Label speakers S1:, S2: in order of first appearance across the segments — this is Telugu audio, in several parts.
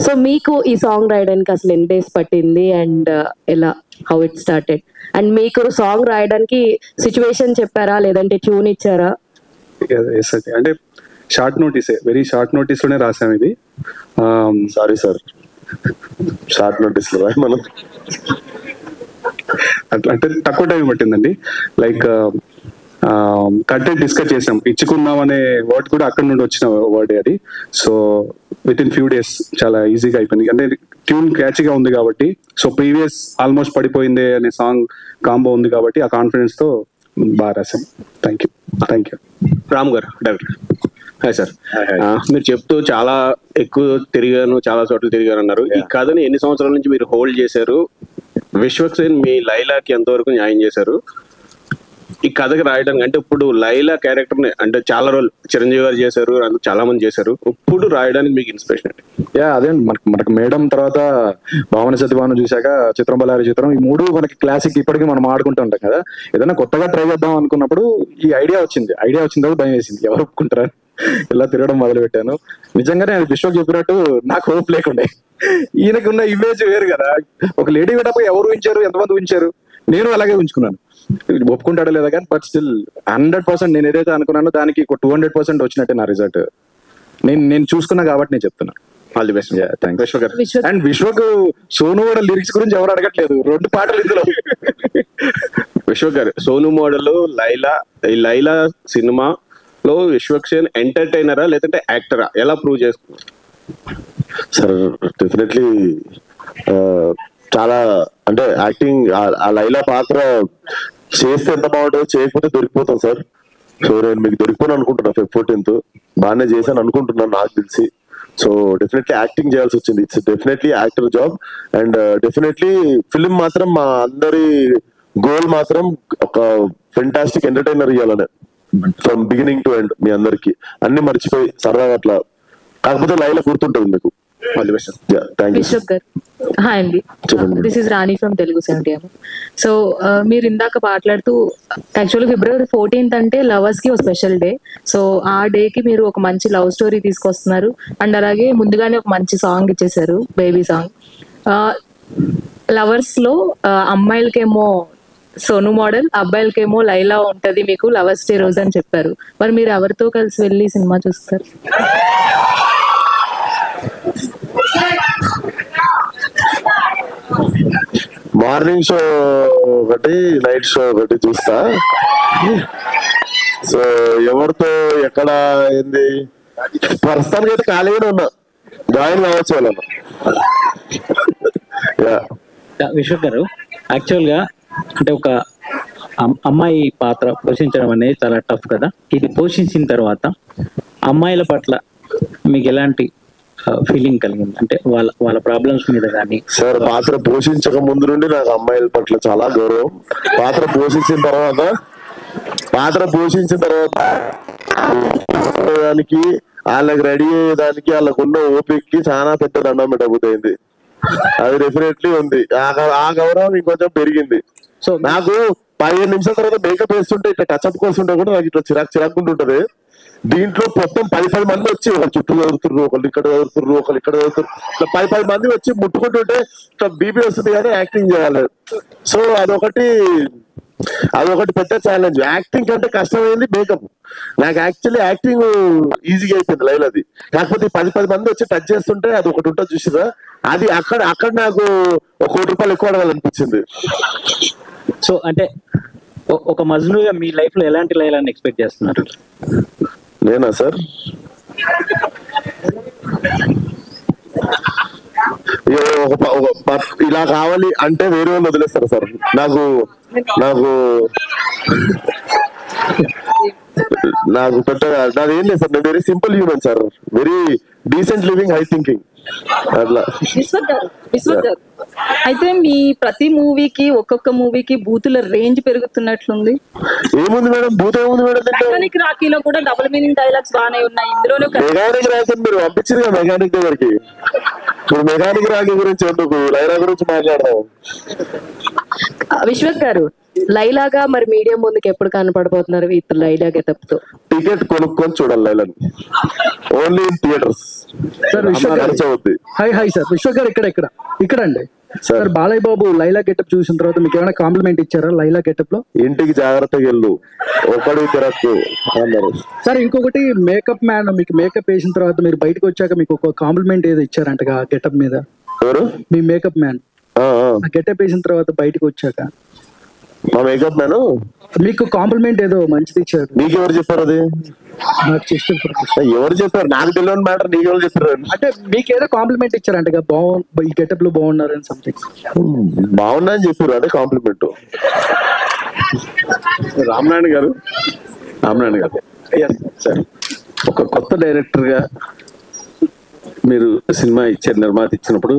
S1: సో మీకు ఈ సాంగ్ రాయడానికి అసలు ఎన్ని డేస్ పట్టింది అండ్ ఎలా హౌ ఇట్ స్టార్టెడ్? అండ్ మీకు సాంగ్ రాయడానికి సిచ్యువేషన్ చెప్పారా లేదంటే ట్యూన్ ఇచ్చారా?
S2: అంటే షార్ట్ నోటీసే, వెరీ షార్ట్ నోటీస్ లోనే రాసాం ఇది.
S3: సారీ సార్, షార్ట్ నోటీస్ లో మనం
S2: అట్లా అంటే తక్కువ టైం పట్టిందండి. లైక్ కంటెంట్ డిస్కస్ చేసాం, ఇచ్చుకున్నాం అనే వర్డ్ కూడా అక్కడ నుండి వచ్చిన వర్డ్ అది. So with in few days చాలా ఈజీగా అయిపోయింది. అంటే ట్యూన్ క్యాచ్గా ఉంది కాబట్టి, సో ప్రీవియస్ ఆల్మోస్ట్ పడిపోయిందే అనే సాంగ్ కాంబో ఉంది కాబట్టి ఆ కాన్ఫిడెన్స్ తో బాగా రాసాం. Thank you.
S4: రామ్ గారు, డైరెక్టర్. Hi sir. మీరు చెప్తూ చాలా ఎక్కువ తిరిగాను, చాలా చోట్ల తిరిగాను అన్నారు. ఈ కథని ఎన్ని సంవత్సరాల నుంచి మీరు హోల్డ్ చేశారు? విశ్వక్సేన్ మీ లైలాకి ఎంతవరకు న్యాయం చేశారు ఈ కథకి రాయడానికి? అంటే ఇప్పుడు లైలా క్యారెక్టర్ ని అంటే చాలా రోజులు చిరంజీవి గారు చేశారు, చాలా మంది చేశారు, ఇప్పుడు రాయడానికి మీకు ఇన్స్పిరేషన్ అంటే?
S3: అదే మనకు మేడం తర్వాత భావన సత్యభావన చూశాక చిత్రం బలారి చిత్రం, ఈ మూడు మనకి క్లాసిక్, ఇప్పటికీ మనం ఆడుకుంటూ ఉంటాం కదా. ఏదైనా కొత్తగా ట్రై చేద్దాం అనుకున్నప్పుడు ఈ ఐడియా వచ్చింది కాబట్టి భయం వేసింది, ఎవరు ఒప్పుకుంటారా ఇలా తిరగడం మొదలు పెట్టాను. నిజంగానే విశ్వక్ చెప్పినట్టు నాకు హోప్ లేకుండే. ఈయనకు ఉన్న ఇమేజ్ వేరు కదా, ఒక లేడీ గెటప్ ఎవరు ఉంచారు, ఎంతమంది ఉంచారు, నేను అలాగే ఉంచుకున్నాను. ఒప్పుకుంటాడో లేదా కానీ బట్ స్టిల్ 100% నేను ఏదైతే అనుకున్నానో దానికి 200% వచ్చినట్టే నా రిజల్ట్. నేను చూసుకున్నా కాబట్టి నేను చెప్తున్నా. All the best. విశ్వక్ గారు. అండ్ విశ్వక్ సోను మోడల్ లిరిక్స్ గురించి ఎవరు అడగట్లేదు, 2 పాటలు ఇందులో.
S4: విశ్వక్ గారు, సోను మోడల్, లైలా, ఈ లైలా సినిమాలో విశ్వక్సేన్ ఎంటర్టైనరా లేదంటే యాక్టరా, ఎలా ప్రూవ్ చేసుకున్నారు
S3: సార్? డెఫినెట్లీ చాలా, అంటే యాక్టింగ్, ఆ లైలా పాత్ర చేస్తే ఎంత బాగుంటుందో, చేయకపోతే దొరికిపోతాం సార్. సో నేను మీకు దొరికిపోను అనుకుంటున్నా. Feb 14th బాగానే చేశాను అనుకుంటున్నాను నాకు తెలిసి. సో డెఫినెట్లీ యాక్టింగ్ చేయాల్సి వచ్చింది. It's definitely actor job. And definitely film మాత్రం మా అందరి గోల్ మాత్రం ఒక ఫెంటాస్టిక్ ఎంటర్టైనర్ ఇవ్వాలనే, ఫ్రమ్ బిగినింగ్ టు ఎండ్. మీ అందరికి అన్ని మర్చిపోయి సరదాగా అట్లా, కాకపోతే లైలా గుర్తుంటుంది మీకు.
S1: విశ్వక్ గారు, హాయ్ అండి, this is Rani from Telugu 70. So మీరు ఇందాక మాట్లాడుతూ యాక్చువల్లీ February 14th అంటే లవర్స్ కి ఒక స్పెషల్ డే. సో ఆ డే కి మీరు ఒక మంచి లవ్ స్టోరీ తీసుకొస్తున్నారు అండ్ అలాగే ముందుగానే ఒక మంచి సాంగ్ ఇచ్చేసారు, బేబీ సాంగ్. లవర్స్ లో అమ్మాయిలకేమో సోను మోడల్, అబ్బాయిలకేమో లైలా ఉంటది మీకు లవర్స్ డే రోజు అని చెప్పారు. మరి మీరు ఎవరితో కలిసి వెళ్ళి సినిమా చూస్తారు?
S3: మార్నింగ్ షో ఒకటి, నైట్ షో ఒకటి చూస్తా. సో ఎవరితో ఎక్కడ ఏంది, ప్రస్తుతానికి అయితే ఖాళీగానే ఉన్నా, జాయిన్ కావచ్చు వాళ్ళను.
S5: విశ్వక్ గారు, యాక్చువల్ గా అంటే ఒక అమ్మాయి పాత్ర పోషించడం అనేది చాలా టఫ్ కదా. ఇది పోషించిన తర్వాత అమ్మాయిల పట్ల మీకు ఎలాంటి ఫీలింగ్ కలిగింది? అంటే వాళ్ళ ప్రాబ్లమ్స్ మీద కానీ.
S3: సార్, పాత్ర పోషించక ముందు నుండి నాకు అమ్మాయిల పట్ల చాలా గౌరవం. పాత్ర పోషించిన తర్వాత దానికి, వాళ్ళకి రెడీ అయ్యేదానికి, వాళ్ళకు ఉన్న ఓపికకి చాలా పెద్ద దండం పెట్టబోతుంది. అది డెఫినెట్లీ ఉంది. ఆ గౌరవం ఇంకొంచెం పెరిగింది. సో నాకు 15 నిమిషాల తర్వాత మేకప్ వేస్తుంటే, ఇట్లా టచ్అప్ కోస్తుంటే కూడా నాకు ఇట్లా చిరాకుంటుంటది. దీంట్లో మొత్తం 10 మంది వచ్చి ఒకళ్ళు చుట్టూ చదువుతుర్రు, ఒకళ్ళు ఇక్కడ చదువుతుర్రు, ఒకళ్ళు ఇక్కడ చదువుతుర్రు, ఇట్లా 10 మంది వచ్చి ముట్టుకుంటుంటే ఇట్లా బీపీ వస్తుంది కానీ యాక్టింగ్ చేయాలి. సో అదొకటి పెద్ద ఛాలెంజ్. యాక్టింగ్ కంటే కష్టమైంది మేకప్. నాకు యాక్చువల్లీ యాక్టింగ్ ఈజీగా అయిపోయింది లైలాది. కాకపోతే 10 మంది వచ్చి టచ్ చేస్తుంటే అది ఒకటి ఉంటుంది చూసిరా, అది అక్కడ నాకు 1 కోటి రూపాయలు ఎక్కువ అడగాలనిపించింది.
S5: సో అంటే ఒక మజ్నుగా మీ లైఫ్ లో ఎలాంటి లైలాని ఎక్స్పెక్ట్ చేస్తున్నారు?
S3: నేనా సార్, ఇలా కావాలి అంటే వేరే వాళ్ళు వదిలేస్తారు సార్. నాకు పెద్దగా నాది ఏం లేదు సార్. నేను very simple human sir, very decent living, high thinking అట్లా.
S6: విశ్వక్ గారు, అయితే మీ ప్రతి మూవీకి ఒక్కొక్క మూవీకి బూతుల రేంజ్ పెరుగుతున్నట్లుంది.
S3: ఏముంది మేడం, బూత్ ఏముంది మేడం?
S6: మెకానిక్ రాకీలో కూడా డబుల్ మీనింగ్ డైలాగ్స్ బాగానే ఉన్నాయి. ఇందులోనే
S3: మెకానిక్ రాకీ మీరు పంపించింది కదా మెకానిక్ దగ్గరికి. ఇప్పుడు మెకానిక్ రాకీ గురించి ఎందుకు, లైలా గురించి మాట్లాడదాం.
S1: విశ్వక్ గారు, లైలాగా మరి మీడియం ముందుకు ఎప్పుడు కనపడబోతున్నారు విత్ లైలా గెటప్ తో?
S3: టికెట్ కొనుక్కొని చూడాలి లైలాని, only in theatres.
S7: Sir Vishwak
S3: ఖర్చు అవుద్ది.
S7: హాయ్ సార్, విశ్వక్ గారు ఇక్కడ అండి
S3: sir.
S7: Sir Balayya Babu Laila getup చూసిన తర్వాత మీకు ఏమైనా కాంప్లిమెంట్ ఇచ్చారా లైలా గెటప్ లో?
S3: ఇంటికి జాగ్రత్తగా వెళ్ళు, ఒకడు తిరక్కు అన్నారు.
S7: సార్ ఇంకొకటి మేకప్ మ్యాన్, మీకు మేకప్ వేసిన తర్వాత మీరు బయటకు వచ్చాక మీకు ఒక కాంప్లిమెంట్ ఏదో ఇచ్చారంటగా గెటప్ మీద?
S3: ఎవరు?
S7: మీ మేకప్ మ్యాన్ గెటప్ వేసిన తర్వాత బయటకు వచ్చాక
S3: మా మేకప్ మ్యాన్
S7: మీకు కాంప్లిమెంట్ ఏదో మంచిది ఇచ్చారు.
S3: నీకెవరు చెప్పారు? అది
S7: నాకు చెస్ట్
S3: ఎవరు చెప్పారు? నాకు తెలియని మ్యాటర్ నీకెవరు చెప్పారు?
S7: అంటే మీకు ఏదో కాంప్లిమెంట్ ఇచ్చారంటగా, ఈ గెటప్ లో బాగున్నారు అని సంథింగ్.
S3: బాగున్నా అని చెప్పారు, అదే కాంప్లిమెంట్.
S4: రామనారాయణ గారు సార్, ఒక కొత్త డైరెక్టర్ గా మీరు సినిమా ఇచ్చారు, నిర్మాత ఇచ్చినప్పుడు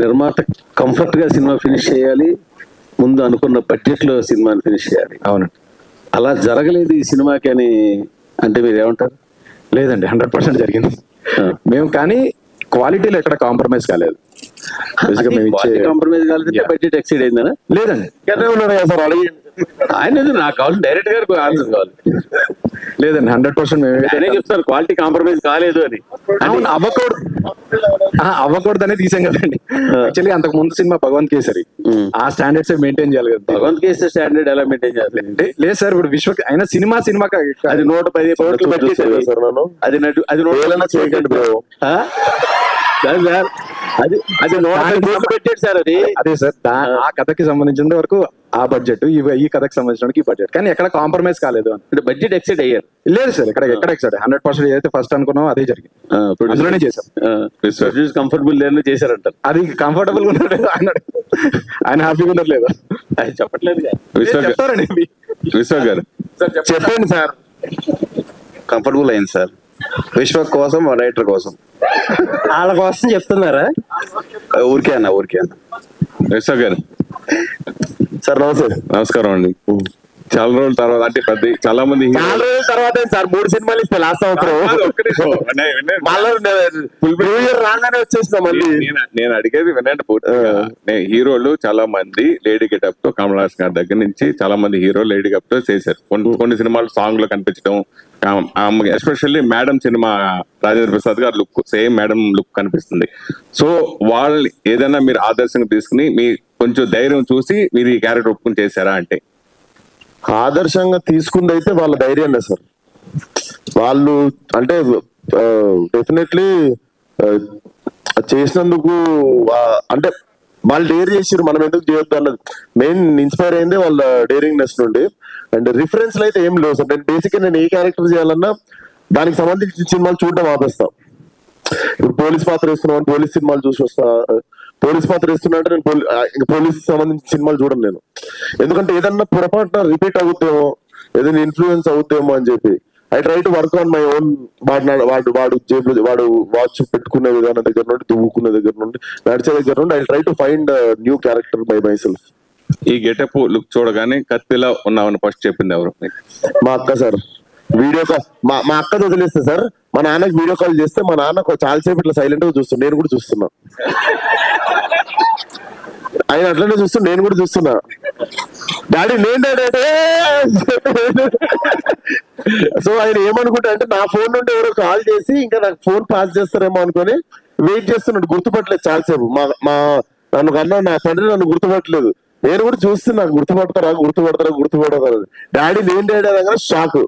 S4: నిర్మాత కంఫర్ట్ గా సినిమా ఫినిష్ చేయాలి, ముందు అనుకున్న బడ్జెట్ లో సినిమాని ఫినిష్ చేయాలి.
S8: అవునండి.
S4: అలా జరగలేదు ఈ సినిమాకి అని అంటే మీరు ఏమంటారు?
S8: లేదండి, 100% జరిగింది. మేము కానీ క్వాలిటీలో ఎక్కడ కాంప్రమైజ్ కాలేదు.
S4: కాంప్రమైజ్ కాలేదంటే బడ్జెట్ ఎక్సీడ్ అయిందనా?
S8: లేదండి,
S4: ఆయన నాకు కావాలి, డైరెక్ట్ గారికి ఆన్సర్ కావాలి.
S8: లేదండి, 100%
S4: మేమే చెప్తారు క్వాలిటీ కాంప్రమైజ్ కాలేదు అని.
S8: అవును, అవ్వకూడదనే తీసాం కదండి. యాక్చువల్లీ అంతకు ముందు సినిమా భగవంత్ కేసరి, ఆ స్టాండర్డ్స్ మెయింటైన్ చేయాలి కదా.
S4: భగవంత్ కేసరి స్టాండర్డ్ ఎలా మెయింటైన్ చేయాలి?
S8: లేదు సార్, ఇప్పుడు విశ్వ అయినా సినిమా
S4: అది 110 కోట్లు బడ్జెట్, అది 100
S3: చేయకండి బ్రో.
S4: అది 110 కోట్లు బడ్జెట్ సార్. అది
S8: అదే సార్, ఆ కథకి సంబంధించిన వరకు ఆ బడ్జెట్, ఈ కథకి సంబంధించిన ఈ బడ్జెట్, కానీ ఎక్కడ కాంప్రమైజ్ కాలేదు అని.
S4: బడ్జెట్ ఎక్సైడ్ అయ్యారు?
S8: లేదు సార్, ఎక్కడ ఎక్సైడ్ 100% ఏదైతే ఫస్ట్ అనుకున్నాం అదే జరిగింది. అందులోనే చేశాం.
S4: కంఫర్టబుల్ లేదని చేశారంటారు.
S8: అది కంఫర్టబుల్ గా ఉన్నారు అన్నాడు, ఆయన హ్యాపీగా ఉన్నారు లేదా
S4: ఆయన చెప్పట్లేదు.
S8: చెప్తారండి
S4: విశ్వక్ గారు
S3: చెప్పండి సార్.
S9: కంఫర్టబుల్ అయింది సార్, విశ్వక్ కోసం, రైటర్ కోసం.
S3: వాళ్ళ కోసం చెప్తున్నారా?
S9: ఊరికే అన్న.
S4: విశ్వక్ గారు
S3: సార్ నమస్తే.
S4: నమస్కారం అండి. చాలా రోజుల తర్వాత, అంటే చాలా మంది
S3: తర్వాత సార్ 3 సినిమాలు ఇస్తే లాస్ట్ సంవత్సరం రాగానే వచ్చేసిన మళ్ళీ.
S4: నేను అడిగేది వినండి పూర్తిగా. హీరోలు చాలా మంది లేడీ గెటప్ తో, కమల్ హాసన్ గారి దగ్గర నుంచి చాలా మంది హీరోలు లేడీ గెటప్ తో చేశారు. కొన్ని సినిమాలు సాంగ్ లో కనిపించడం, especially madam cinema Rajendra Prasad గారు లుక్ సేమ్ మేడం లుక్ కనిపిస్తుంది. సో వాళ్ళు ఏదైనా మీరు ఆదర్శంగా తీసుకుని మీ కొంచెం ధైర్యం చూసి మీరు ఈ క్యారెక్టర్ ఒప్పుకుని చేశారా అంటే?
S3: ఆదర్శంగా తీసుకుంది అయితే వాళ్ళ ధైర్యాన్ని సార్. వాళ్ళు అంటే డెఫినెట్లీ చేసినందుకు, అంటే వాళ్ళు డేర్ చేసారు, మనం ఎందుకు చేయొద్దు అన్నది మెయిన్ ఇన్స్పైర్ అయింది వాళ్ళ డేరింగ్నెస్ నుండి. అండ్ రిఫరెన్స్ అయితే ఏం లేవు సార్. నేను ఏ క్యారెక్టర్ చేయాలన్నా దానికి సంబంధించిన సినిమాలు చూడడం ఆపేస్తాం. ఇప్పుడు పోలీస్ పాత్ర వేస్తున్నాం, పోలీస్ సినిమాలు చూసి వస్తా. పోలీస్ పాత్ర వేస్తున్నా అంటే నేను పోలీస్ సంబంధించిన సినిమాలు చూడను నేను, ఎందుకంటే ఏదన్నా పొరపాటున రిపీట్ అవుతామో, ఏదైనా ఇన్ఫ్లుయెన్స్ అవుతామో అని చెప్పి I try to work on my own. వాడు జేబులో వాడు వాచ్ పెట్టుకునే విధానం దగ్గర నుండి, దువ్వుకునే దగ్గర నుండి, నడిచే దగ్గర నుండి I try to find new character by my self.
S4: ఈ గెటప్ లుక్ చూడగానే కత్తిలా ఉన్నామని ఫస్ట్ చెప్పింది ఎవరు?
S3: మా అక్క సార్. వీడియో కాల్ మా అక్క వదిలేస్తే సార్, మా నాన్నకి వీడియో కాల్ చేస్తే మా నాన్న చాలాసేపు ఇట్లా సైలెంట్ గా చూస్తున్నా. నేను కూడా చూస్తున్నా, ఆయన అట్లనే చూస్తున్నా, నేను కూడా చూస్తున్నా. డాడీ నేను డాడీ. సో ఆయన ఏమనుకుంటా అంటే నా ఫోన్ నుండి ఎవరో కాల్ చేసి ఇంకా నాకు ఫోన్ పాస్ చేస్తారేమో అనుకొని వెయిట్ చేస్తున్నాడు. గుర్తుపట్టలేదు చాలాసేపు. మా నన్ను కన్నా నా తండ్రి నన్ను గుర్తుపట్టలేదు. నేను కూడా చూస్తున్నా, గుర్తుపడతారా డాడీ నేను డాడీ అనగా షాక్.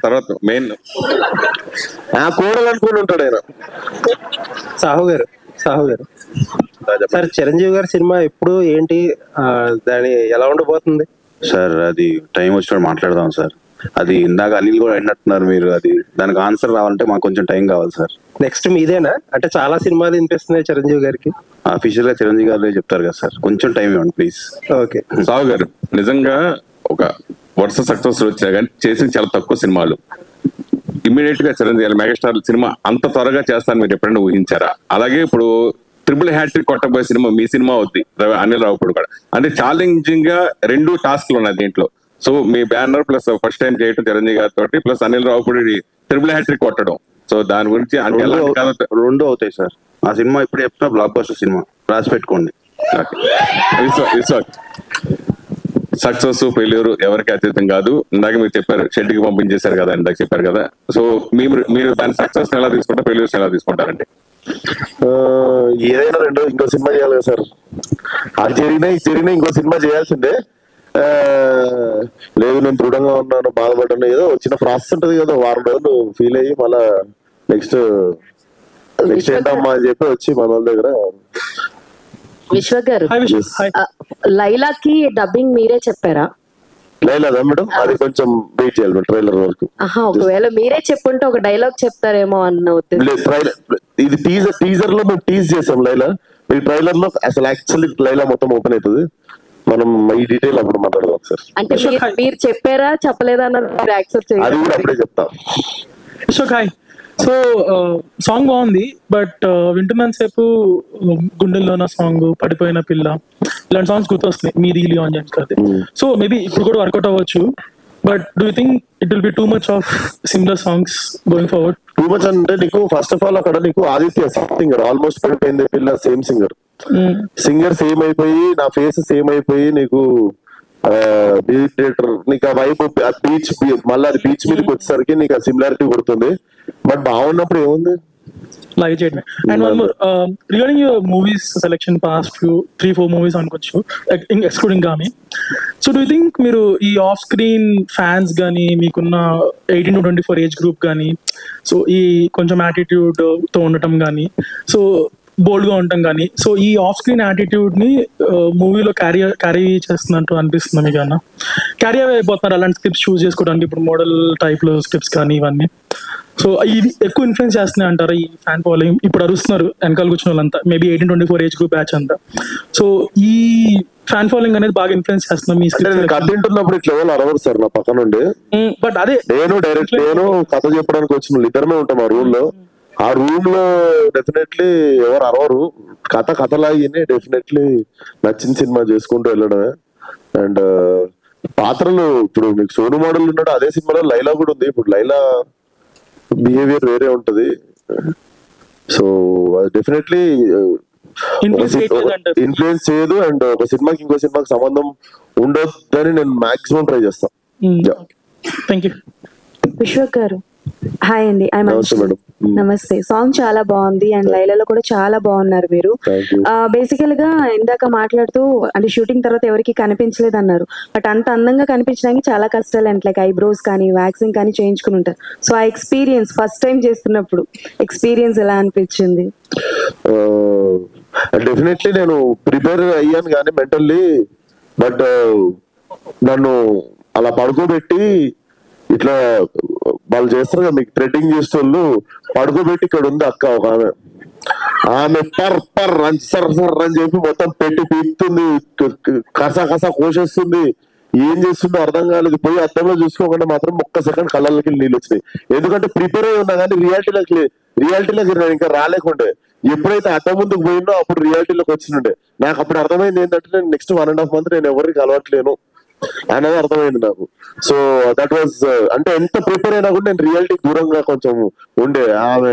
S4: తర్వాత మెయిన్
S3: ఆ కోడలు అనుకుని ఉంటాడు ఆయన.
S10: సాహు గారు సార్, చిరంజీవి గారి సినిమా ఎప్పుడు ఏంటి, దాని ఎలా ఉండబోతుంది
S9: సార్? అది టైం వచ్చినప్పుడు మాట్లాడదాం సార్. అది ఇందాక అనిల్ కూడా అడిగినట్టున్నారు మీరు, అది దానికి ఆన్సర్ రావాలంటే మాకు కొంచెం టైం కావాలి సార్.
S10: నెక్స్ట్ మీదేనా? అంటే చాలా సినిమాలు వినిపిస్తున్నాయి చిరంజీవి గారికి.
S9: అఫీషియల్ గా చిరంజీవి గారు చెప్తారు కదా సార్, కొంచెం టైం ఇవ్వండి ప్లీజ్.
S10: ఓకే.
S4: సాహు గారు, నిజంగా ఒక వరుస సక్సెస్ వచ్చా కానీ చేసిన చాలా తక్కువ సినిమాలు. ఇమ్మీడియట్ గా చిరంజీవి మెగాస్టార్ సినిమా అంత త్వరగా చేస్తాను మీరు ఎప్పుడైనా ఊహించారా? అలాగే ఇప్పుడు ట్రిపుల్ హ్యాట్రిక్ కొట్టబోయే సినిమా మీ సినిమా అవుద్ది, అనిల్ రావుపూడి కూడా. అంటే ఛాలెంజింగ్ గా 2 టాస్క్లు ఉన్నాయి దీంట్లో. సో మీ బ్యానర్ ప్లస్ ఫస్ట్ టైం చేయటం చిరంజీవి గారితో, plus Anil Ravipudi triple hattrick కొట్టడం. సో దాని గురించి అంటే
S9: 2 అవుతాయి సార్. ఆ సినిమా ఇప్పుడు చెప్తున్నా బ్లాక్ బస్టర్ సినిమా, రాసి పెట్టుకోండి.
S11: సక్సెస్ ఫెయిల్యూర్ ఎవరికి అతీతం కాదు. ఇందాక మీరు చెప్పారు షెడ్కి పంపించేశారు కదా, ఇందాక చెప్పారు కదా. సో మీరు దాని సక్సెస్ ఎలా తీసుకుంటారు, ఫెయిల్యూర్స్ ఎలా తీసుకుంటారండి?
S3: ఏదైనా రెండు ఇంకో సినిమా చేయాలి కదా సార్. అది జరిగినా ఇంకో సినిమా చేయాల్సిందే. లేదు నేను దృఢంగా ఉన్నాను, బాధపడ్డాను, ఏదో చిన్న ప్రాసెస్ ఉంటది కదా, వారం రోజులు ఫీల్ అయ్యి మళ్ళా నెక్స్ట్ ఏంటమ్మా అని చెప్పి వచ్చి మన వాళ్ళ దగ్గర.
S1: విశ్వక్ గారు, లైలాకి డబ్బింగ్ మీరే చెప్పారా?
S3: లైలాదా మేడం? అది కొంచెం వెయిట్ చేయాలి మేడం ట్రైలర్ వరకు.
S1: ఒకవేళ మీరే చెప్పుంటే ఒక డైలాగ్ చెప్తారేమో అన్న ఉద్దేశం.
S3: ఇది టీజర్ లో మేము టీజ్ చేసాం లైలా. ఈ ట్రైలర్ లో అసలు యాక్చువల్లీ లైలా మొత్తం ఓపెన్ అవుతుంది. మనం ఈ డీటెయిల్ అప్పుడు మాట్లాడదాం సార్.
S1: అంటే మీరు చెప్పారా చెప్పలేదా అన్నది యాక్సెప్ట్ చేయాలి,
S3: అది కూడా అప్పుడే చెప్తాం.
S12: విశ్వక్ హాయ్. సో సాంగ్ బాగుంది, బట్ వింటున్నాను సేపు గుండెల్లో నా సాంగ్, పడిపోయిన పిల్ల, ఇలాంటి సాంగ్స్ గుర్తొస్తున్నాయి మీది లియాన్ జేమ్స్ గారిది. సో మేబీ ఇప్పుడు కూడా వర్కౌట్ అవ్వచ్చు, but do you think it will be too much of similar songs going forward?
S3: Too much అంటే నీకు ఫస్ట్ ఆఫ్ ఆల్ అక్కడ నీకు ఆదిత్య సింగర్ ఆల్మోస్ట్ పడిపోయింది పిల్ల, సేమ్ సింగర్ సేమ్ అయిపోయి, నా ఫేస్ సేమ్ అయిపోయి నీకు నీకు ఆ వైపు బీచ్ మళ్ళీ అది బీచ్ మీదకి వచ్చేసరికి నీకు ఆ సిమిలారిటీ కొడుతుంది. బట్ బాగున్నప్పుడు ఏముంది
S12: లైవ్ చేయడమే. And one more, regarding your movies selection past 3-4 movies అనుకోవచ్చు excluding Gaami. So do you think మీరు ఈ ఆఫ్ స్క్రీన్ ఫ్యాన్స్ కానీ, మీకున్న 18 to 24 ఏజ్ గ్రూప్ కానీ, సో ఈ కొంచెం యాటిట్యూడ్ తో ఉండటం కానీ, సో బోల్డ్ గా ఉండటం కానీ, సో ఈ ఆఫ్ స్క్రీన్ యాటిట్యూడ్ ని మూవీలో క్యారీ చేస్తున్నట్టు అనిపిస్తుంది మీకు? అన్న క్యారీ అయిపోతున్నారు అలాంటి స్క్రిప్ట్స్ చూస్ చేసుకోవడానికి, ఇప్పుడు మోడల్ టైప్ లో స్క్రిప్ట్స్ కానీ ఇవన్నీ. సో ఇది ఎక్కువ ఇన్ఫ్లుయెన్స్ చేస్తున్నాయి అంటారా ఈ ఫ్యాన్ ఫాలోయింగ్? ఇప్పుడు అరుస్తున్నారు వెనకాల కూర్చున్న వాళ్ళంతా, maybe 18 to 24 age group batch అంతా. సో ఈ ఫ్యాన్ ఫాలోయింగ్ అనేది బాగా ఇన్ఫ్లుయెన్స్ చేస్తున్నాం మీ స్క్రిప్ట్.
S3: కథ వింటున్నప్పుడు ఇట్లా ఎవరు అరవరు సార్ నా పక్క నుండి.
S12: బట్ అదే
S3: నేను కథ చెప్పడానికి వచ్చిన ఇద్దరమే ఉంటాం ఆ రూమ్ లో. ఆ రూమ్ లో డెఫినెట్లీ ఎవరు అరవరు. కథలాగినే డెఫినెట్లీ నచ్చిన సినిమా చేసుకుంటూ వెళ్ళడమే. అండ్ పాత్రలు ఇప్పుడు మీకు సోను మోడల్ ఉన్నాడు, అదే సినిమాలో లైలా కూడా ఉంది. ఇప్పుడు లైలా బిహేవియర్ వేరే ఉంటది. సో డెఫినెట్లీ ఇన్ఫ్లుయెన్స్ చేయదు. అండ్ ఒక సినిమాకి ఇంకో సినిమాకి సంబంధం ఉండొద్దని నేను మాక్సిమం ట్రై చేస్తాను.
S1: విశ్వక్ గారు హాయ్ అండి. నమస్తే. సాంగ్ చాలా బాగుంది అండ్ లైలాలో కూడా చాలా బాగున్నారు మీరు. బేసికల్ గా ఇందాక మాట్లాడుతూ అంటే షూటింగ్ తర్వాత ఎవరికి కనిపించలేదు అన్నారు, బట్ అంత అందంగా కనిపించడానికి చాలా కష్టాలు అంటే లైక్ ఐబ్రోస్ కానీ వ్యాక్సింగ్ కానీ చేయించుకుని ఉంటారు. సో ఆ ఎక్స్పీరియన్స్ ఫస్ట్ టైం చేస్తున్నప్పుడు ఎక్స్పీరియన్స్ ఎలా అనిపించింది?
S3: డెఫినెట్లీ నేను ప్రిపేర్ అయ్యాను కానీ మెంటల్లీ, బట్ నన్ను అలా పడుకోబెట్టి ఇట్లా వాళ్ళు చేస్తారు కదా మీకు థ్రెడ్డింగ్ చేసే వాళ్ళు, పడుకోబెట్టి ఇక్కడ ఉంది అక్క ఒక ఆమె పర్ సర్ అని చెప్పి మొత్తం పెట్టి పీకుతుంది, కసా కోసేస్తుంది. ఏం చేస్తుందో అర్థం కాలేదు. పోయి అద్దంలో చూసుకోకుండా మాత్రం ఒక్క సెకండ్ కళ్ళకి నీళ్ళు వచ్చినాయి. ఎందుకంటే ప్రిపేర్ అయి ఉన్నా కానీ రియాలిటీలోకి ఇంకా రాలేకుండే. ఎప్పుడైతే అడ్డం ముందుకు పోయిందో అప్పుడు రియాలిటీలోకి వచ్చిండే. నాకు అప్పుడు అర్థమైంది ఏంటంటే నేను నెక్స్ట్ 1.5 months నేను ఎవరికి అలవాట్లేను అనేది అర్థమైంది నాకు. సో దట్ వాజ్ అంటే ఎంత ప్రిపేర్ అయినా కూడా నేను రియాలిటీ దూరంగా కొంచెం ఉండే. ఆమె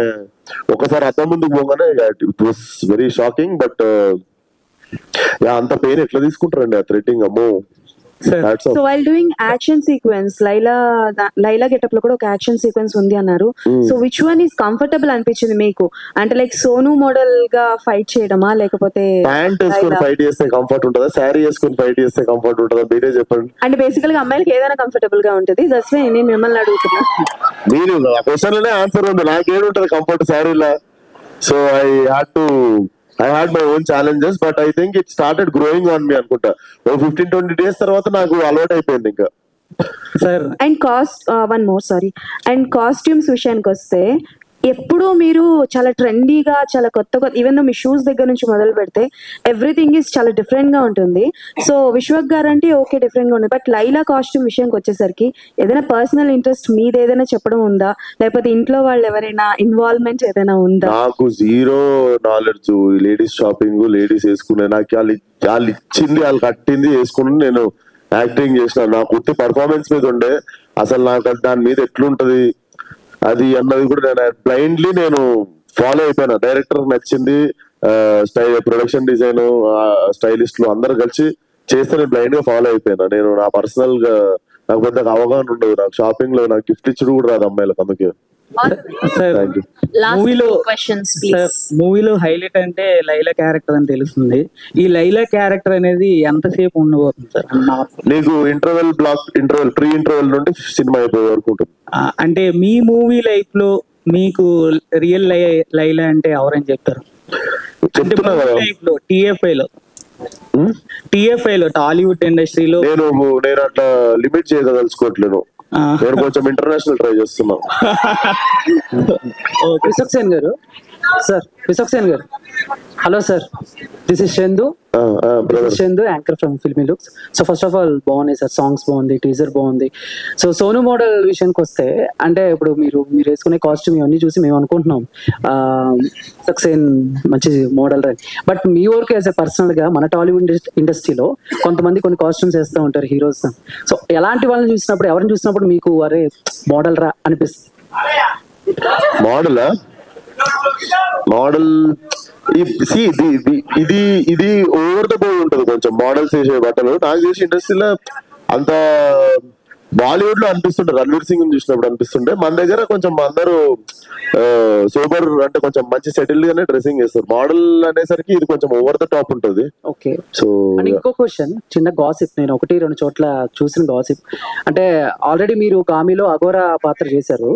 S3: ఒకసారి అద్దం ముందుకు పోగానే it was very shocking. But అంత పెయిన్ ఎట్లా తీసుకుంటారండి ఆ థ్రెడ్డింగ్? అమ్మో.
S1: So while doing action sequence Laila getup లో కూడా ఒక యాక్షన్ సీక్వెన్స్ ఉంది అన్నారు. So which one is comfortable అనిపించింది మీకు? అంటే లైక్ సోను మోడల్ గా ఫైట్ చేయడమా, లేకపోతే
S3: ప్యాంట్ వేసుకొని ఫైట్ చేస్తే కంఫర్ట్ ఉంటుందా, శారీ వేసుకొని ఫైట్ చేస్తే కంఫర్ట్ ఉంటుందా, మీరే చెప్పండి.
S1: అంటే బేసికల్ గా అమ్మాయిలకి ఏదైనా కంఫర్టబుల్ గా ఉంటుంది. దట్స్ వై నేను మిమ్మల్ని అడుగుతున్నా.
S3: మీరు ఆ క్వశ్చన్ లోనే ఆన్సర్ ఉంది. నాకేముంటది కంఫర్ట్ శారీలా? So I had my own challenges, but I think it started growing on me అనుకుంటా. 15-20 days తర్వాత నాకు అలవాటు అయిపోయింది ఇంకా.
S1: అండ్ కాస్ట్యూమ్స్ విషయానికి వస్తే ఎప్పుడు మీరు చాలా ట్రెండీగా చాలా కొత్త ఈవెన్ మీ షూస్ దగ్గర నుంచి మొదలు పెడితే ఎవ్రీథింగ్ ఈజ్ చాలా డిఫరెంట్ గా ఉంటుంది. సో విశ్వక్ గారు అంటే ఓకే డిఫరెంట్ గా ఉంది, బట్ లైలా కాస్ట్యూమ్ విషయానికి వచ్చేసరికి ఏదైనా పర్సనల్ ఇంట్రెస్ట్ మీది ఏదైనా చెప్పడం ఉందా, లేకపోతే ఇంట్లో వాళ్ళు ఎవరైనా ఇన్వాల్వ్మెంట్ ఏదైనా ఉందా?
S3: నాకు zero knowledge ladies shopping, ladies వేసుకునే నాకు వాళ్ళు ఇచ్చింది వాళ్ళు కట్టింది వేసుకుని నేను యాక్టింగ్ చేసిన. నాకు ఉత్తి పర్ఫార్మెన్స్ మీద ఉండే, అసలు నాకు దాని మీద ఎట్లుంటది అది అన్నది కూడా నేను బ్లైండ్లీ నేను ఫాలో అయిపోయినా. డైరెక్టర్ నచ్చింది, ప్రొడక్షన్ డిజైన్, స్టైలిస్టులు అందరు కలిసి చేస్తే నేను బ్లైండ్ గా ఫాలో అయిపోయినా. నేను నా పర్సనల్ గా నాకు పెద్ద అవగాహన ఉండదు, నాకు షాపింగ్ లో నాకు గిఫ్ట్ ఇచ్చుడు కూడా రాదు అమ్మాయిలకు. అందుకే
S5: మూవీలో హైలైట్ అంటే లైలా క్యారెక్టర్ అని తెలుస్తుంది. ఈ లైలా క్యారెక్టర్ అనేది ఎంతసేపు ఉండబోతుంది సార్?
S3: నీకు ప్రీ ఇంటర్వెల్ నుండి సినిమా అయిపోయే వరకు ఉంటుంది.
S5: అంటే మీ మూవీ లైఫ్ లో మీకు రియల్ లైలా అంటే ఎవరని చెప్తారు? లైఫ్ లో టిఎఫ్ఐ లో టాలీవుడ్ ఇండస్ట్రీలో
S3: నేను అట్లా లిమిట్ చేయదలుచుకోవట్లేను. నేను కొంచెం ఇంటర్నేషనల్ ట్రై చేస్తున్నా.
S13: విశ్వక్సేన్ గారు hello sir, this is Chandu anchor from filmy looks. So first of all బాగున్నాయి సార్, సాంగ్స్ బాగుంది, టీజర్ బాగుంది. సో సోను మోడల్ విషయానికి వస్తే, అంటే ఇప్పుడు మీరు వేసుకునే కాస్ట్యూమ్ ఇవన్నీ చూసి మేము అనుకుంటున్నాం సక్సేన్ మంచి మోడల్ అని. But me work as a personal గా మన టాలీవుడ్ ఇండస్ట్రీలో కొంతమంది కొన్ని కాస్ట్యూమ్స్ వేస్తూ ఉంటారు హీరోస్. సో ఎలాంటి వాళ్ళని చూసినప్పుడు, ఎవరిని చూసినప్పుడు మీకు అరే మోడల్ రా అనిపిస్తుంది?
S3: మోడల్ ఇది ఓవర్ ద బోర్డ్ ఉంటుంది కొంచెం మోడల్స్ వేసే బట్టలు. నాకు చేసి ఇండస్ట్రీలో అంత బాలీవుడ్ లో అనిపిస్తుంటే, రణ్వీర్ సింగ్ చూసినప్పుడు అనిపిస్తుంటే, మన దగ్గర కొంచెం అందరూ సూపర్ అంటే కొంచెం మంచి సెటిల్ గానే డ్రెస్సింగ్ చేస్తారు. మోడల్ అనేసరికి ఇది కొంచెం ఓవర్ ద టాప్ ఉంటుంది.
S13: ఓకే, సో ఇంకో క్వశ్చన్, చిన్న గాసిప్, నేను 1-2 చోట్ల చూసిన గాసిప్ అంటే, ఆల్రెడీ మీరు కామిలో అఘోరా పాత్ర చేశారు,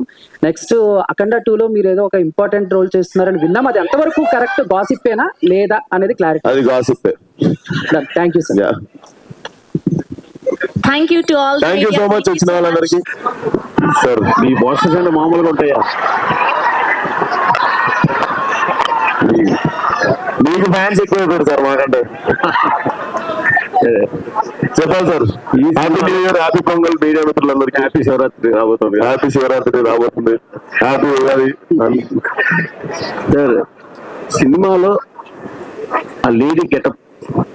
S13: నెక్స్ట్ అఖండ 2లో మీరు ఏదో ఒక ఇంపార్టెంట్ రోల్ చేస్తున్నారని విన్నాం. అది ఎంతవరకు కరెక్ట్ గాసిప్పేనా లేదా అనేది క్లారిటీ?
S3: అది గాసిప్పే.
S13: Thank you sir.
S6: Thank you to all.
S3: Thank you so much వచ్చిన వాళ్ళందరికీ.
S4: సార్ ఈ బాక్స్ కంటే మామూలుగా ఉంటాయా?
S3: మీకు ఫ్యాన్స్ ఎక్కువ అయిపోయారు సార్ మాకంటే. చెప్పాలి sir, happy new year, happy pongal media మిత్రులందరికీ.
S4: హ్యాపీ శివరాత్రి రాబోతుంది.
S3: హ్యాపీ ఉగాది.
S4: సార్ సినిమాలో ఆ లేడీ గెటప్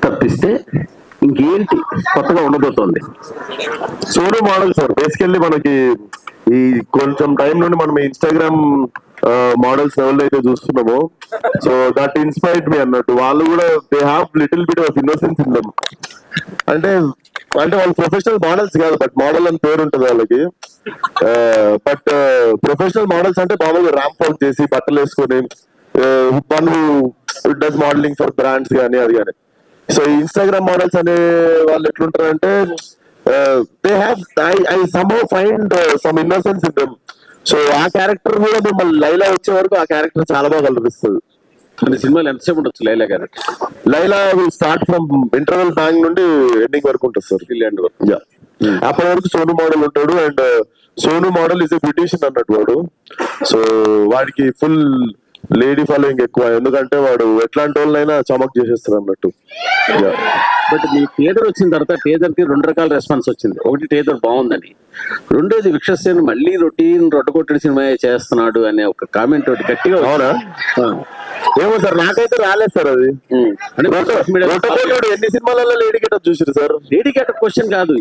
S4: తప్పిస్తే ఇంకేంటి కొత్తగా ఉండబోతోంది?
S3: సోను మోడల్ సార్, బేసికల్లీ మనకి ఈ కొంచెం టైం నుండి మనం ఇన్స్టాగ్రామ్ మోడల్స్ ఎవరు అయితే చూస్తున్నామో, సో దట్ ఇన్స్పైర్డ్ మీ అన్నట్టు. వాళ్ళు కూడా they have little bit of innocence in them. అంటే వాళ్ళు ప్రొఫెషనల్ మోడల్స్ కాదు, బట్ మోడల్ అని పేరు ఉంటుంది వాళ్ళకి. బట్ ప్రొఫెషనల్ మోడల్స్ అంటే మామూలుగా ర్యాంప్ వాక్ చేసి బట్టలు వేసుకొని వాళ్ళు డస్ మోడలింగ్ ఫర్ బ్రాండ్స్ కానీ అది కానీ. సో ఇన్స్టాగ్రామ్ మోడల్స్ అనే వాళ్ళు ఎట్లుంటారంటే they have I somehow find some innocence in them. So ఆ క్యారెక్టర్ కూడా మిమ్మల్ని లైలా వచ్చే వరకు ఆ క్యారెక్టర్ చాలా బాగా కనిపిస్తుంది.
S4: సినిమాలు ఎంతసేపు ఉండొచ్చు Laila character?
S3: Laila will start from interval bank నుండి ఎండింగ్ వరకు ఉంటుంది సార్. అప్పటి వరకు సోను మోడల్ ఉంటాడు. And Sonu model is a beautician అన్నట్టు వాడు. సో వాడికి ఫుల్ లేడీ ఫాలోయింగ్ ఎక్కువ, ఎందుకంటే వాడు ఎట్లాంటి వాళ్ళైనా చమక్ చేసేస్తారు అన్నట్టు.
S4: బట్ మీ టీజర్ వచ్చిన తర్వాత టీజర్ కి 2 రకాల రెస్పాన్స్ వచ్చింది. ఒకటి టీజర్ బాగుందని, రెండోది విశ్వక్సేన్ మళ్ళీ రొట్టగొట్టడి సినిమా చేస్తున్నాడు అనే ఒక కామెంట్ ఒకటి గట్టిగా.
S3: అవునా? ఏమో సార్, నాకైతే రాలేదు సార్ అది. ఎన్ని సినిమాలలో లేడీ గెటప్ చూసారు సార్?
S4: లేడీ గెటప్ క్వశ్చన్ కాదు,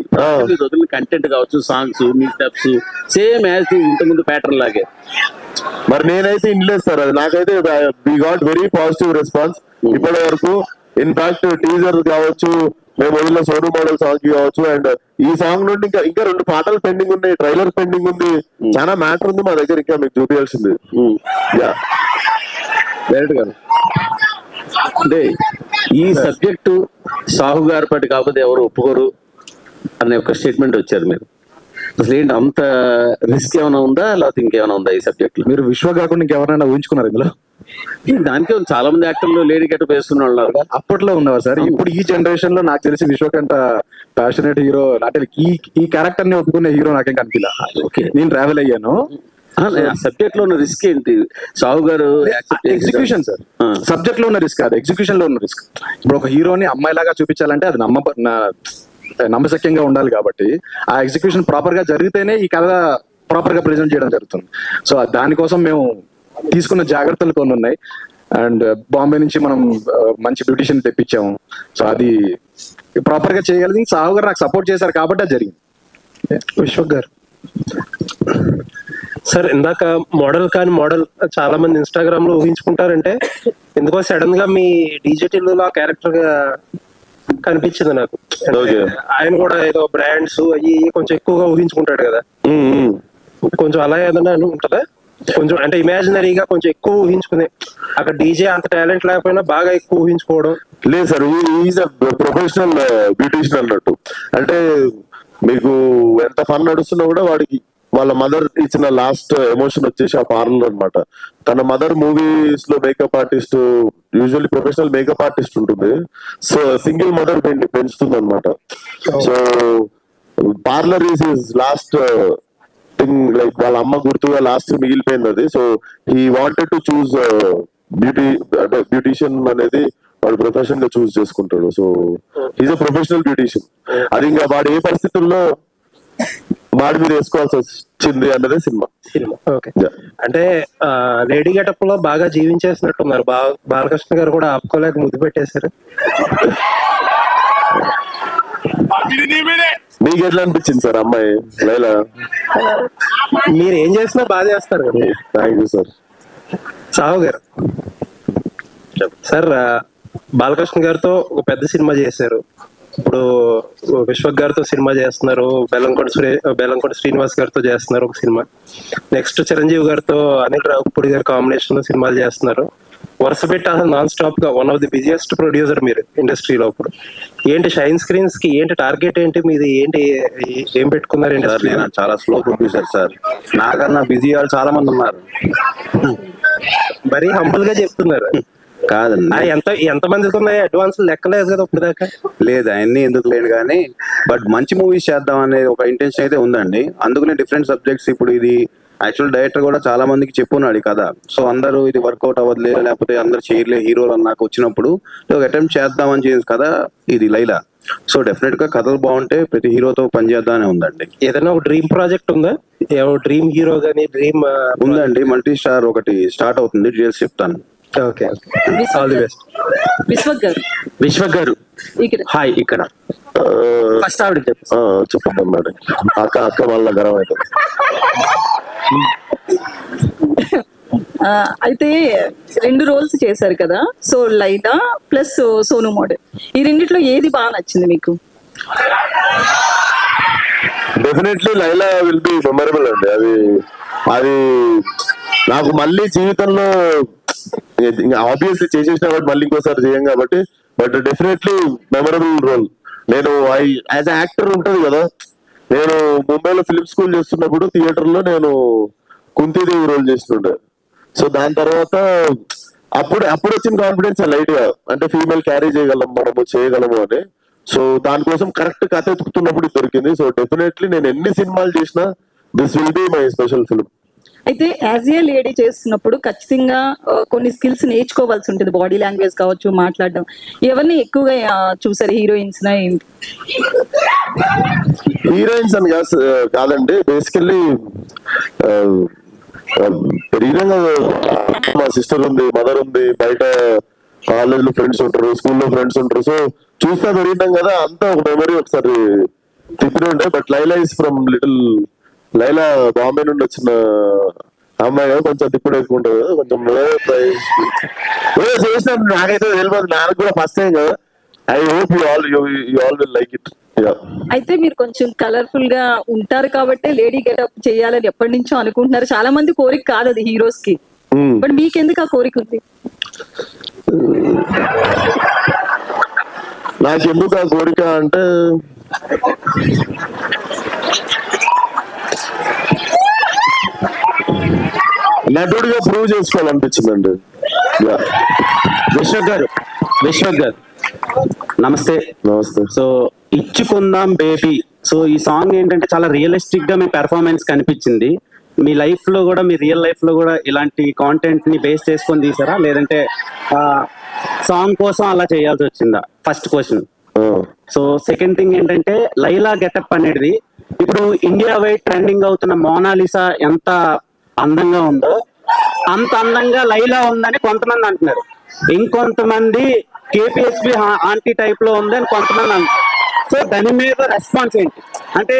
S4: వదిలిన కంటెంట్ కావచ్చు, సాంగ్స్, మీటప్స్ సేమ్ యాజ్ ఇంతకుముందు ప్యాటర్న్ లాగే.
S3: మరి నేనైతే ఇన్లేదు సార్ అది. నాకైతే we got very positive response ఇప్పటి వరకు. ఇన్ఫాక్ట్ టీజర్ కావచ్చు, మేము వదిలిన సోను మోడల్ సాంగ్ కావచ్చు, అండ్ ఈ సాంగ్ నుండి ఇంకా 2 పాటలు పెండింగ్ ఉన్నాయి, ట్రైలర్ పెండింగ్ ఉంది, చాలా మ్యాటర్ ఉంది మా దగ్గర ఇంకా మీకు చూపించాల్సింది.
S4: డైరెక్ట్ గా అంటే ఈ సబ్జెక్టు సాహు గారి పాటి కాకపోతే ఎవరు ఒప్పుకోరు అనే ఒక స్టేట్మెంట్ వచ్చారు మీరు. అసలు ఏంటి అంత రిస్క్ ఏమైనా ఉందా, లేకపోతే ఇంకేమైనా ఉందా ఈ సబ్జెక్ట్ లో?
S8: మీరు విశ్వ కాకుండా ఇంకెవరైనా ఊహించుకున్నారు ఇందులో?
S4: దానికి చాలా మంది యాక్టర్లు లేడీ గెటప్ వేస్తున్న వాళ్ళు
S8: అప్పట్లో ఉన్నారు సార్. ఇప్పుడు ఈ జనరేషన్ లో నాకు తెలిసి విశ్వకంట ప్యాషనేట్ హీరో అంటే ఈ క్యారెక్టర్ ని ఒప్పుకునే హీరో నాకేం కనిపించలే. నేను ట్రావెల్ అయ్యాను.
S4: సబ్జెక్ట్ లో ఉన్న రిస్క్ ఏంటి? సాహు గారు
S8: ఎగ్జిక్యూషన్ సార్, సబ్జెక్ట్ లో ఉన్న రిస్క్ కాదు, ఎగ్జిక్యూషన్ లో ఉన్న రిస్క్. ఇప్పుడు ఒక హీరోని అమ్మాయిలాగా చూపించాలంటే అది నమ్మశక్యంగా ఉండాలి. కాబట్టి ఆ ఎగ్జిక్యూషన్ ప్రాపర్ గా జరిగితేనే ఈ కథ ప్రాపర్ గా ప్రెజెంట్ చేయడం జరుగుతుంది. సో దానికోసం మేము తీసుకున్న జాగ్రత్తలు కొన్ని ఉన్నాయి. అండ్ బాంబే నుంచి మనం మంచి బ్యూటిషియన్ తెప్పించాము. సో అది ప్రాపర్ గా చేయగలిగింది సాహు గారు నాకు సపోర్ట్ చేశారు కాబట్టి అది జరిగింది. విశ్వక్ గారు
S10: సార్, ఇందాక మోడల్ చాలా మంది ఇన్స్టాగ్రామ్ లో ఊహించుకుంటారంటే ఎందుకో సడన్ గా మీ డీజేటీలో ఆ క్యారెక్టర్ గా కనిపించింది నాకు. ఆయన కూడా ఏదో బ్రాండ్స్ అవి కొంచెం ఎక్కువగా ఊహించుకుంటాడు కదా, కొంచెం అలా ఏదైనా ఉంటుందా? కొంచెం అంటే ఇమాజినరీగా కొంచెం ఎక్కువ ఊహించుకునే, అక్కడ డీజే అంత టాలెంట్ లేకపోయినా బాగా ఎక్కువ ఊహించుకోవడం.
S3: లేదు sir, is a professional beautician అన్నట్టు. అంటే మీకు ఎంత ఫన్ నడుస్తున్నా కూడా వాడికి వాళ్ళ మదర్ ఇచ్చిన లాస్ట్ ఎమోషన్ వచ్చేసి ఆ పార్లర్ అన్నమాట. తన మదర్ మూవీస్ లో makeup artist, usually professional makeup artist ఉంటుంది, సో సింగిల్ మదర్ పెంచుతుంది అనమాట. So parlour is his last thing, like వాళ్ళ అమ్మ గుర్తుగా లాస్ట్ మిగిలిపోయింది అది. So he wanted to choose beautician అనేది వాడు ప్రొఫెషన్ గా చూస్ చేసుకుంటాడు. So is a professional beautician. అది ఇంకా వాడు ఏ పరిస్థితుల్లో వాడి మీద వేసుకోవాల్సి వచ్చింది అన్నదే సినిమా.
S10: ఓకే, అంటే లేడీ గెటప్ లో బాగా జీవించేసినట్టున్నారు. బాలకృష్ణ గారు కూడా ఆపుకోలేక ముద్దు పెట్టేశారు.
S3: మీకు ఎట్లా అనిపించింది సార్ అమ్మాయి లైలా?
S10: మీరు ఏం చేసినా బాగా చేస్తారు కదా.
S3: Thank you sir.
S10: సాహు గారు సార్, బాలకృష్ణ గారితో ఒక పెద్ద సినిమా చేశారు, ఇప్పుడు విశ్వక్ గారితో సినిమా చేస్తున్నారు, బెల్లంకొండ శ్రీనివాస్ గారితో చేస్తున్నారు ఒక సినిమా, నెక్స్ట్ చిరంజీవి గారితో అనిల్ రావుపూడి గారి కాంబినేషన్ లో సినిమాలు చేస్తున్నారు. వరుస పెట్టి అసలు నాన్ స్టాప్ గా one of the busiest producer మీరు ఇండస్ట్రీలో. ఇప్పుడు ఏంటి షైన్ స్క్రీన్స్ కి ఏంటి టార్గెట్ ఏంటి మీది, ఏంటి ఏం పెట్టుకున్నారు ఇండస్ట్రీ?
S9: చాలా స్లో ప్రొడ్యూసర్ సార్, నాకన్నా బిజీ వాళ్ళు చాలా మంది ఉన్నారు.
S10: మరీ హంబుల్ గా చెప్తున్నారు.
S9: కాదండి,
S10: ఎంత మందికి ఉన్నాయి అడ్వాన్స్ లెక్కలేదు కదా ఇప్పుడు దాకా?
S9: లేదు అవన్నీ ఎందుకు లేదు కానీ, బట్ మంచి మూవీస్ చేద్దాం అనే ఒక ఇంటెన్షన్ అయితే ఉందండి. అందుకనే డిఫరెంట్ సబ్జెక్ట్స్, ఇప్పుడు ఇది యాక్చువల్ డైరెక్టర్ కూడా చాలా మందికి చెప్పున్నాడు కదా. సో అందరూ ఇది వర్కౌట్ అవ్వట్లేదు, లేకపోతే అందరు చేయలే హీరోలు అన్నాక వచ్చినప్పుడు ఒక అటెంప్ట్ చేద్దామని చేసి కదా ఇది లైలా. సో డెఫినెట్ గా కథలు బాగుంటే ప్రతి హీరోతో పనిచేద్దామని ఉందండి.
S10: ఏదైనా ఒక డ్రీమ్ ప్రాజెక్ట్ ఉందా? డ్రీమ్ హీరో గానీ డ్రీమ్
S9: ఉందండి, మల్టీ స్టార్ ఒకటి స్టార్ట్ అవుతుంది, డీటెయిల్స్ చెప్తాను.
S10: Okay, all the best.
S5: Vishwak గారు హాయ్, ఇక్కడ ఫస్ట్ ఆవిడ
S3: చెప్పండి మేడం. అక్క వాళ్ళ గర్వం అవుతుంది.
S6: అయితే 2 రోల్స్ చేశారు కదా, so Laila plus Sonu model, ఈ రెండిట్లో ఏది బాగా నచ్చింది మీకు?
S3: Definitely Laila will be memorable అండి. అది నాకు మళ్ళీ జీవితంలో ఆబ్వియస్లీ చేసేసిన కాబట్టి మళ్ళీ ఇంకోసారి చేయం కాబట్టి, బట్ డెఫినెట్లీ మెమరబుల్ రోల్. నేను యాజ్ యాక్టర్ ఉంటది కదా, నేను ముంబైలో ఫిలిం స్కూల్ చేస్తున్నప్పుడు థియేటర్ లో నేను కుంతీదేవి రోల్ చేస్తుండే. సో దాని తర్వాత అప్పుడు వచ్చిన కాన్ఫిడెన్స్ లైట్ గా, అంటే ఫీమేల్ క్యారీ చేయగలము అని. సో దానికోసం కరెక్ట్ కథ ఎత్తుకుతున్నప్పుడు దొరికింది. సో డెఫినెట్లీ నేను ఎన్ని సినిమాలు చేసినా this will be my special film.
S6: అయితే యాజ్ ఏ లేడీ చేస్తున్నప్పుడు ఖచ్చితంగా కొన్ని స్కిల్స్ నేర్చుకోవాల్సి ఉంటుంది, బాడీ లాంగ్వేజ్ కావచ్చు, మాట్లాడడం. ఎవరిని ఎక్కువగా చూసారు హీరోయిన్స్?
S3: హీరోయిన్స్ అని కాదండి, బేసికల్లీ పెరిగినా మా సిస్టర్ ఉంది, మదర్ ఉంది, బయట కాలేజ్ లో ఫ్రెండ్స్ ఉంటారు, స్కూల్లో ఫ్రెండ్స్ ఉంటారు. సో చూస్తా పెరిగినాం కదా, అంతా ఒక మెమరీ ఒకసారి తిప్పిన ఉండే. But Laila is from Laila Bombay నుండి వచ్చిన అమ్మాయి కదా, కొంచెం తిప్పుడు ఎక్కువ ఉంటుంది కదా, కొంచెం చేసిన నాకైతే తెలియదు, నాకు కూడా ఫస్ట్ టైం కదా. I hope you all will like it.
S6: అయితే మీరు కొంచెం కలర్ఫుల్ గా ఉంటారు కాబట్టి లేడీ గెటప్ చేయాలని ఎప్పటి నుంచో అనుకుంటున్నారు. చాలా మంది కోరిక కాదు అది హీరోస్ కి, బట్ మీకెందుకు ఆ కోరిక ఉంది?
S3: నాకెందుకు ఆ కోరిక అంటే, నటుడిగా ప్రూవ్ చేసుకోవాలనిపించిందండి.
S5: విశ్వక్ గారు నమస్తే. సో ఇచ్చుకుందాం బేబీ, సో ఈ సాంగ్ ఏంటంటే చాలా రియలిస్టిక్ గా మీ పెర్ఫార్మెన్స్ కనిపించింది. మీ లైఫ్ లో కూడా, మీ రియల్ లైఫ్ లో కూడా ఇలాంటి కాంటెంట్ ని బేస్ చేసుకొని తీసారా, లేదంటే సాంగ్ కోసం అలా చేయాల్సి వచ్చిందా? First question. So second thing ఏంటంటే, లైలా గెటప్ అనేది ఇప్పుడు ఇండియా వైడ్ ట్రెండింగ్ అవుతున్న మోనాలిసా ఎంత అందంగా ఉందో అంత అందంగా లైలా ఉందని కొంతమంది అంటున్నారు, ఇంకొంతమంది కేపీహెచ్బి ఆంటీ టైప్ లో ఉందని కొంతమంది అంటున్నారు. సో దాని మీద రెస్పాన్స్ ఏంటి? అంటే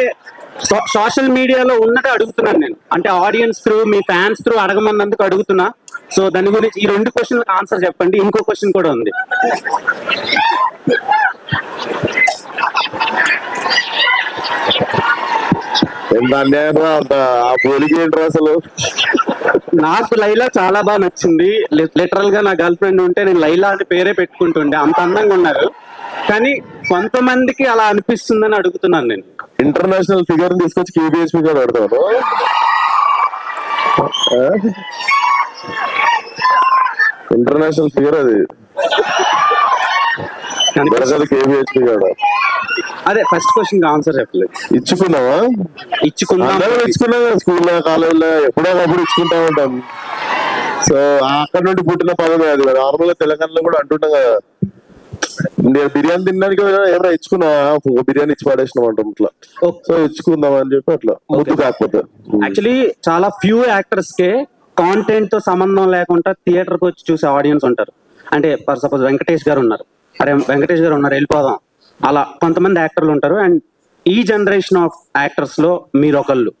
S5: సోషల్ మీడియాలో ఉన్నది అడుగుతున్నాను నేను, అంటే ఆడియన్స్ త్రూ, మీ ఫ్యాన్స్ త్రూ అడగమన్నందుకు అడుగుతున్నా. సో దాని గురించి ఈ 2 క్వశ్చన్లకు ఆన్సర్ చెప్పండి. ఇంకో క్వశ్చన్ కూడా ఉంది.
S3: ఎంత అన్యాయం రా, అంత ఆ పోలికి ఏంట్రా అసలు.
S14: నాకు లైలా చాలా బాగా నచ్చింది. లిటరల్ గా నా గర్ల్ ఫ్రెండ్ ఉంటే నేను లైలా అని పేరే పెట్టుకుంటుండే, అంత అందంగా ఉన్నారు. కానీ కొంతమందికి అలా అనిపిస్తుందని అడుగుతున్నాను నేను.
S3: ఇంటర్నేషనల్ ఫిగర్ తీసుకొచ్చి కేబిహెచ్పి గా పెడతాను. ఇంటర్నేషనల్ ఫిగర్ అది కేబిహెచ్పి కాదు.
S14: అదే ఫస్ట్ క్వశ్చన్ ఆన్సర్ చెప్పలేదు.
S3: ఇచ్చుకున్నావా? ఇచ్చుకున్నాం స్కూల్లో కాలేజీలో ఎప్పుడో ఒకప్పుడు ఇచ్చుకుంటా ఉంటాం. సో అక్కడ నుండి పుట్టిన పదమే అది. నార్మల్ గా తెలంగాణలో కూడా అంటుంటాం కదా, నేను బిర్యానీ తినడానికి ఎవరైనా ఇచ్చుకున్నా బిర్యానీ ఇచ్చి పడేసినాం అంటాం ఇట్లా. సో ఇచ్చుకుందాం అని చెప్పి అట్లా ముద్దు కాకపోతే.
S14: యాక్చువల్లీ చాలా ఫ్యూ యాక్టర్స్ కే కాంటెంట్ తో సంబంధం లేకుండా థియేటర్ కి వచ్చి చూసే ఆడియన్స్ ఉంటారు. అంటే ఫర్ సపోజ్ వెంకటేష్ గారు ఉన్నారు, అరే వెంకటేష్ గారు ఉన్నారు వెళ్ళిపోదాం, అలా కొంతమంది యాక్టర్లు ఉంటారు. అండ్ ఈ జనరేషన్ ఆఫ్ యాక్టర్స్ లో మీరు ఒకళ్ళు.